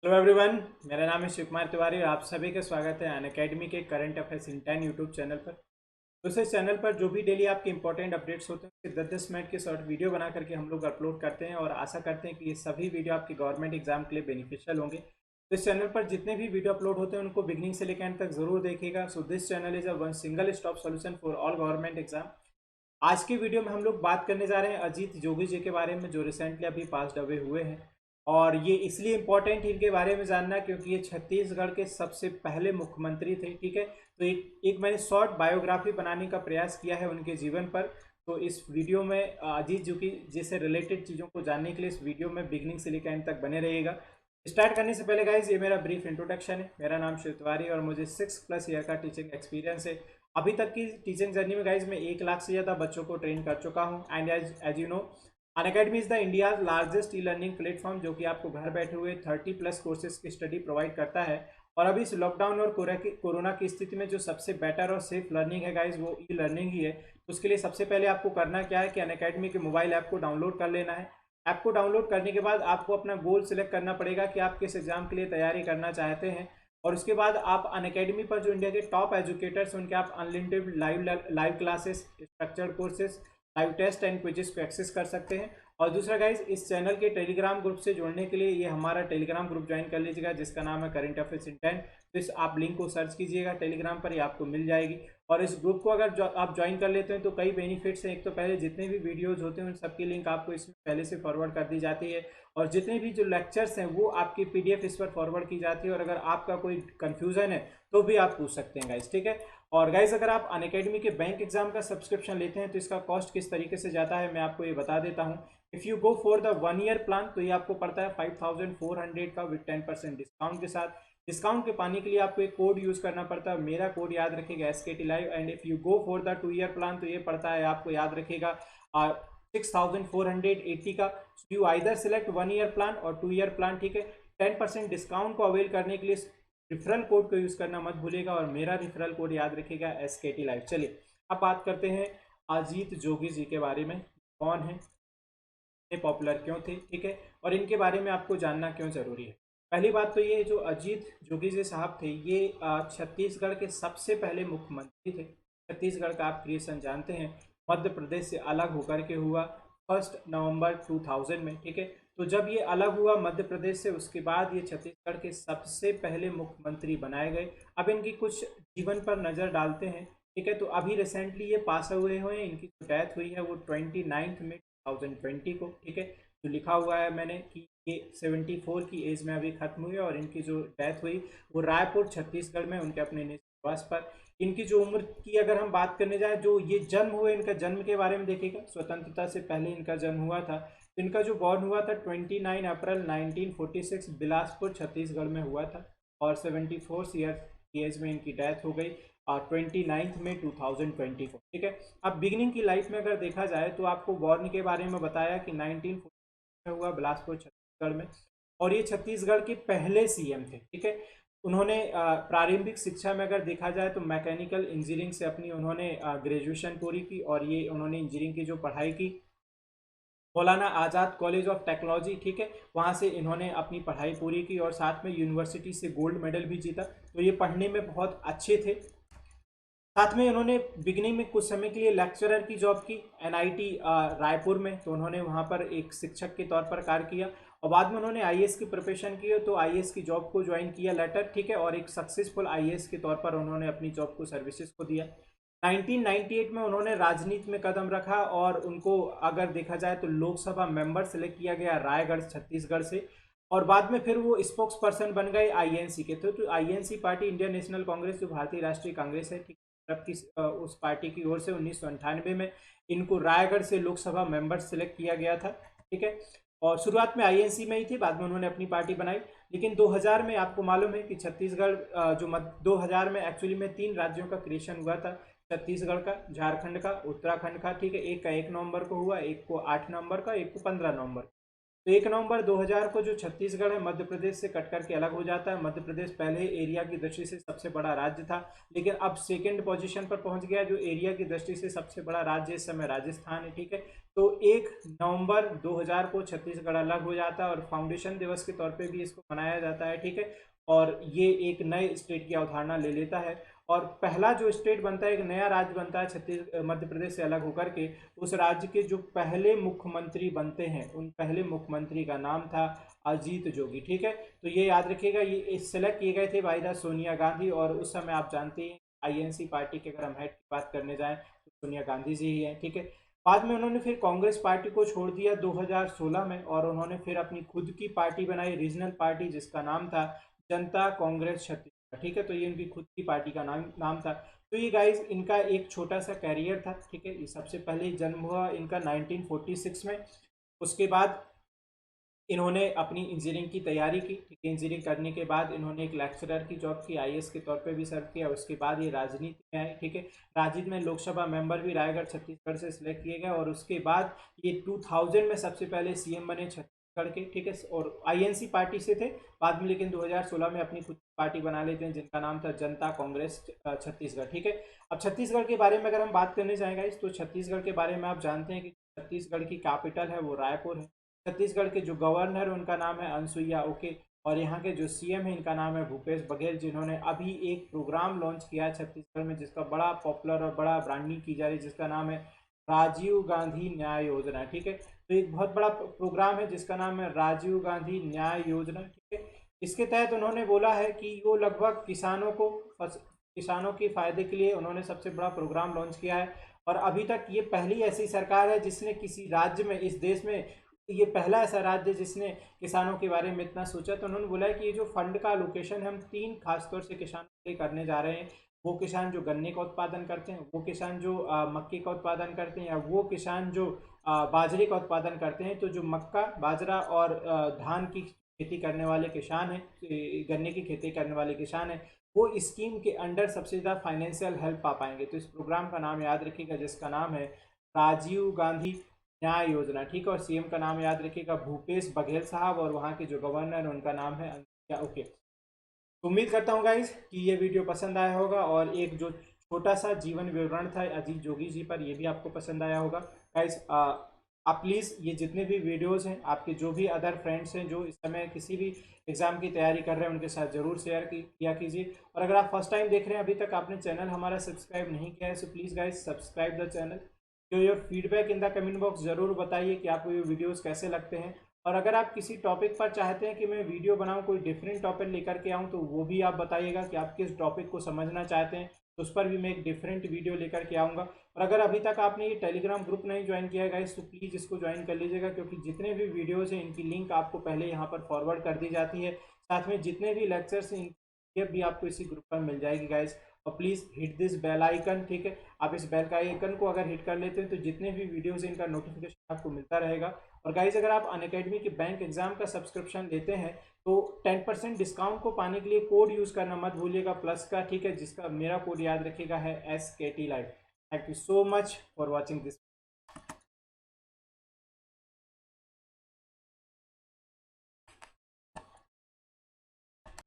Hello everyone, मेरा नाम है शिव कुमार तिवारी और आप सभी का स्वागत है अनअकैडमी के current affairs in 10 YouTube channel पर। तो इस चैनल पर जो भी डेली आपके इंपॉर्टेंट अपडेट्स होते हैं 10-10 मिनट के शॉर्ट वीडियो बना करके हम लोग अपलोड करते हैं और आशा करते हैं कि ये सभी वीडियो आपके गवर्नमेंट एग्जाम के लिए बेनिफिशियल होंगे। तो इस चैनल पर जितने भी वीडियो अपलोड होते हैं उनको बिगनिंग से लेकर एंड तक जरूर देखिएगा। So this channel is a one single stop solution for all government exam. आज की वीडियो में हम लोग बात करने जा रहे हैं अजीत जोगी जी के बारे में, जो रिसेंटली अभी पास अवे हुए हैं। और ये इसलिए इम्पोर्टेंट इनके बारे में जानना क्योंकि ये छत्तीसगढ़ के सबसे पहले मुख्यमंत्री थे। ठीक है, तो एक मैंने शॉर्ट बायोग्राफी बनाने का प्रयास किया है उनके जीवन पर। तो इस वीडियो में अजीत जोगी जी से रिलेटेड चीज़ों को जानने के लिए इस वीडियो में बिगनिंग से लेकर एंड तक बने रहिएगा। स्टार्ट करने से पहले गाइज, ये मेरा ब्रीफ इंट्रोडक्शन है। मेरा नाम शिव तिवारी और मुझे 6+ ईयर का टीचिंग एक्सपीरियंस है। अभी तक की टीचिंग जर्नी में गाइज मैं 1 लाख से ज़्यादा बच्चों को ट्रेन कर चुका हूँ। And as you know, Unacademy is the India largest e learning platform, जो कि आपको घर बैठे हुए 30+ कोर्सेज की स्टडी प्रोवाइड करता है। और अभी इस लॉकडाउन और कोरोना की स्थिति में जो सबसे बेटर और सेफ लर्निंग है गाइज, वो ई लर्निंग ही है। तो उसके लिए सबसे पहले आपको करना क्या है कि अनअकैडमी के मोबाइल ऐप को डाउनलोड कर लेना है। ऐप को डाउनलोड करने के बाद आपको अपना गोल सिलेक्ट करना पड़ेगा कि आप किस एग्जाम के लिए तैयारी करना चाहते हैं। और उसके बाद आप अनअकैडमी पर जो इंडिया के टॉप एजुकेटर्स हैं उनके आप unlimited live classes, structured courses, live test and quizzes को एक्सेस कर सकते हैं। और दूसरा गाइज, इस चैनल के टेलीग्राम ग्रुप से जुड़ने के लिए ये हमारा टेलीग्राम ग्रुप ज्वाइन कर लीजिएगा, जिसका नाम है करंट अफेयर्स इन 10। तो इस आप लिंक को सर्च कीजिएगा टेलीग्राम पर, ये आपको मिल जाएगी। और इस ग्रुप को अगर आप ज्वाइन कर लेते हैं तो कई बेनिफिट्स हैं। एक तो पहले जितने भी वीडियोज होते हैं उन सबकी लिंक आपको इसमें पहले से फॉरवर्ड कर दी जाती है। और जितने भी जो लेक्चर्स हैं वो आपकी PDF इस पर फॉरवर्ड की जाती है। और अगर आपका कोई कन्फ्यूजन है तो भी आप पूछ सकते हैं गाइज, ठीक है। और गाइज, अगर आप अनअकैडमी के बैंक एग्जाम का सब्सक्रिप्शन लेते हैं तो इसका कॉस्ट किस तरीके से जाता है मैं आपको ये बता देता हूँ। If you go for the 1 year plan तो ये आपको पड़ता है 5400 का विद 10% डिस्काउंट के साथ। डिस्काउंट के पाने के लिए आपको एक कोड यूज करना पड़ता है, मेरा कोड याद रखेगा SKT Live। And if you go for the 2 year plan तो ये पड़ता है, आपको याद रखेगा 6480 का। You either select 1 year plan और 2 ईयर प्लान, ठीक है। 10% डिस्काउंट को अवेल करने के लिए रिफरल कोड को यूज करना मत भूलिएगा और मेरा रिफरल कोड याद रखिएगा SKT Live। चलिए अब बात करते हैं अजीत जोगी जी के बारे में। कौन है, पॉपुलर क्यों थे, ठीक है, और इनके बारे में आपको जानना क्यों जरूरी है। पहली बात तो ये, जो अजीत जोगी जी साहब थे ये छत्तीसगढ़ के सबसे पहले मुख्यमंत्री थे। छत्तीसगढ़ का आप क्रिएशन जानते हैं, मध्य प्रदेश से अलग होकर के हुआ 1 नवंबर 2000 में, ठीक है। तो जब ये अलग हुआ मध्य प्रदेश से, उसके बाद ये छत्तीसगढ़ के सबसे पहले मुख्यमंत्री बनाए गए। अब इनकी कुछ जीवन पर नज़र डालते हैं, ठीक है। तो अभी रिसेंटली ये पास हुए हुए हैं, इनकी जो डेथ हुई है वो 29 में 2020 को, ठीक है। तो लिखा हुआ है मैंने कि ये 74 की एज में अभी खत्म हुई और इनकी जो डेथ हुई वो रायपुर छत्तीसगढ़ में उनके अपने निवास पर। इनकी जो उम्र की अगर हम बात करने जाए, जो ये जन्म हुए, इनका जन्म के बारे में देखिएगा, स्वतंत्रता से पहले इनका जन्म हुआ था। तो इनका जो बॉर्न हुआ था 29 अप्रैल 1946 बिलासपुर छत्तीसगढ़ में हुआ था। और 74 ईयर की एज में इनकी डेथ हो गई 29 में 2020 को, ठीक है। अब बिगिनिंग की लाइफ में अगर देखा जाए तो आपको बॉर्न के बारे में बताया कि 1940 में हुआ बिलासपुर छत्तीसगढ़ में। और ये छत्तीसगढ़ के पहले CM थे, ठीक है। उन्होंने प्रारंभिक शिक्षा में अगर देखा जाए तो मैकेनिकल इंजीनियरिंग से अपनी उन्होंने ग्रेजुएशन पूरी की। और ये उन्होंने इंजीनियरिंग की जो पढ़ाई की मौलाना आज़ाद कॉलेज ऑफ टेक्नोलॉजी, ठीक है, वहाँ से इन्होंने अपनी पढ़ाई पूरी की और साथ में यूनिवर्सिटी से गोल्ड मेडल भी जीता। तो ये पढ़ने में बहुत अच्छे थे। साथ में उन्होंने बिगनिंग में कुछ समय के लिए लेक्चरर की जॉब की NIT रायपुर में। तो उन्होंने वहाँ पर एक शिक्षक के तौर पर कार्य किया और बाद में उन्होंने IAS की प्रिपरेशन की, तो IAS की जॉब को ज्वाइन किया लेटर, ठीक है। और एक सक्सेसफुल IAS के तौर पर उन्होंने अपनी जॉब को सर्विसेज को दिया। 1998 में उन्होंने राजनीति में कदम रखा और उनको अगर देखा जाए तो लोकसभा मेंबर सेलेक्ट किया गया रायगढ़ छत्तीसगढ़ से। और बाद में फिर वो स्पोक्स पर्सन बन गए INC के। तो INC party, Indian national Congress, जो भारतीय राष्ट्रीय कांग्रेस है, ठीक, जबकि उस पार्टी की ओर से 1998 में इनको रायगढ़ से लोकसभा मेंबर सेलेक्ट किया गया था, ठीक है। और शुरुआत में INC में ही थी, बाद में उन्होंने अपनी पार्टी बनाई। लेकिन 2000 में आपको मालूम है कि छत्तीसगढ़ 2000 में एक्चुअली में 3 राज्यों का क्रिएशन हुआ था। छत्तीसगढ़ का, झारखंड का, उत्तराखंड का, ठीक है। एक का 1 नवंबर को हुआ, एक को 8 नवंबर का, एक को 15 नवंबर। तो 1 नवंबर 2000 को जो छत्तीसगढ़ है मध्य प्रदेश से कट करके अलग हो जाता है। मध्य प्रदेश पहले एरिया की दृष्टि से सबसे बड़ा राज्य था, लेकिन अब सेकंड पोजीशन पर पहुंच गया। जो एरिया की दृष्टि से सबसे बड़ा राज्य इस समय राजस्थान है, ठीक है। तो 1 नवंबर 2000 को छत्तीसगढ़ अलग हो जाता है और फाउंडेशन दिवस के तौर पे भी इसको मनाया जाता है, ठीक है। और ये एक नए स्टेट की अवधारणा ले लेता है और पहला जो स्टेट बनता है, एक नया राज्य बनता है मध्य प्रदेश से अलग होकर के। उस राज्य के जो पहले मुख्यमंत्री बनते हैं, उन पहले मुख्यमंत्री का नाम था अजीत जोगी, ठीक है। तो ये याद रखिएगा, ये सेलेक्ट किए गए थे बाय द सोनिया गांधी। और उस समय आप जानते हैं आईएनसी पार्टी के अगर हम हेड की बात करने जाएं तो सोनिया गांधी जी ही हैं, ठीक है। बाद में उन्होंने फिर कांग्रेस पार्टी को छोड़ दिया 2016 में और उन्होंने फिर अपनी खुद की पार्टी बनाई, रीजनल पार्टी, जिसका नाम था जनता कांग्रेस छत्तीसगढ़, ठीक है। तो ये उनकी खुद की पार्टी का नाम था। तो ये गाइस इनका एक छोटा सा कैरियर था, ठीक है। ये सबसे पहले जन्म हुआ इनका 1946 में। उसके बाद इन्होंने अपनी इंजीनियरिंग की तैयारी की, ठीक है। इंजीनियरिंग करने के बाद इन्होंने एक लेक्चरर की जॉब की, आईएएस के तौर पे भी सर्व किया। उसके बाद ये राजनीति में आए, ठीक है। राजनीति में लोकसभा मेंबर भी रायगढ़ छत्तीसगढ़ से सिलेक्ट किए गए और उसके बाद ये 2000 में सबसे पहले सीएम बने छत्तीसगढ़ के, ठीक है। और आईएनसी पार्टी से थे बाद में, लेकिन 2016 में अपनी खुद पार्टी बना लेते हैं जिनका नाम था जनता कांग्रेस छत्तीसगढ़, ठीक है। अब छत्तीसगढ़ के बारे में अगर हम बात करने जाएंगे तो छत्तीसगढ़ के बारे में आप जानते हैं कि छत्तीसगढ़ की कैपिटल है वो रायपुर है। छत्तीसगढ़ के जो गवर्नर उनका नाम है अनसुईया उके और यहाँ के जो सीएम है इनका नाम है भूपेश बघेल, जिन्होंने अभी एक प्रोग्राम लॉन्च किया है छत्तीसगढ़ में जिसका बड़ा पॉपुलर और बड़ा ब्रांडिंग की जा रही है, जिसका नाम है राजीव गांधी न्याय योजना, ठीक है। तो एक बहुत बड़ा प्रोग्राम है जिसका नाम है राजीव गांधी न्याय योजना, ठीक है। इसके तहत उन्होंने बोला है कि वो लगभग किसानों के फायदे के लिए उन्होंने सबसे बड़ा प्रोग्राम लॉन्च किया है। और अभी तक ये पहली ऐसी सरकार है जिसने किसी राज्य में, इस देश में ये पहला ऐसा राज्य जिसने किसानों के बारे में इतना सोचा। तो उन्होंने बोला है कि ये जो फंड का लोकेशन है हम 3 खासतौर से किसानों के लिए करने जा रहे हैं। वो किसान जो गन्ने का उत्पादन करते हैं, वो किसान जो मक्के का उत्पादन करते हैं, या वो किसान जो बाजरे का उत्पादन करते हैं। तो जो मक्का, बाजरा और धान की खेती करने वाले किसान हैं, गन्ने की खेती करने वाले किसान हैं, वो इस स्कीम के अंडर सबसे ज़्यादा फाइनेंशियल हेल्प पा पाएंगे। तो इस प्रोग्राम का नाम याद रखिएगा जिसका नाम है राजीव गांधी न्याय योजना, ठीक है। और सीएम का नाम याद रखिएगा भूपेश बघेल साहब और वहाँ के जो गवर्नर उनका नाम है ओके। तो उम्मीद करता हूँ गाइज कि ये वीडियो पसंद आया होगा और एक जो छोटा सा जीवन विवरण था अजीत जोगी जी पर, ये भी आपको पसंद आया होगा। गाइज आप प्लीज़ ये जितने भी वीडियोस हैं आपके जो भी अदर फ्रेंड्स हैं जो इस समय किसी भी एग्ज़ाम की तैयारी कर रहे हैं उनके साथ ज़रूर शेयर किया कीजिए। और अगर आप फर्स्ट टाइम देख रहे हैं, अभी तक आपने चैनल हमारा सब्सक्राइब नहीं किया है, so please guys subscribe the channel. Your feedback in the comment box ज़रूर बताइए कि आपको ये वीडियोस कैसे लगते हैं। और अगर आप किसी टॉपिक पर चाहते हैं कि मैं वीडियो बनाऊं, कोई डिफरेंट टॉपिक लेकर के आऊं, तो वो भी आप बताइएगा कि आप किस टॉपिक को समझना चाहते हैं, तो उस पर भी मैं एक डिफरेंट वीडियो लेकर के आऊँगा। और अगर अभी तक आपने ये टेलीग्राम ग्रुप नहीं ज्वाइन किया है गाइस, तो प्लीज़ इसको ज्वाइन कर लीजिएगा, क्योंकि जितने भी वीडियोज़ हैं इनकी लिंक आपको पहले यहाँ पर फॉरवर्ड कर दी जाती है। साथ में जितने भी लेक्चर्स हैं ये भी आपको इसी ग्रुप पर मिल जाएगी गाइस। और please hit this bell icon, ठीक है। आप इस बेल का आइकन को अगर हिट कर लेते हैं तो जितने भी वीडियोस हैं इनका नोटिफिकेशन आपको मिलता रहेगा। और गाइज अगर आप अनअकैडमी के बैंक एग्जाम का सब्सक्रिप्शन लेते हैं तो 10% डिस्काउंट को पाने के लिए कोड यूज़ करना मत भूलिएगा प्लस का, ठीक है, जिसका मेरा कोड याद रखिएगा है SKT Live। Thank you so much for watching this.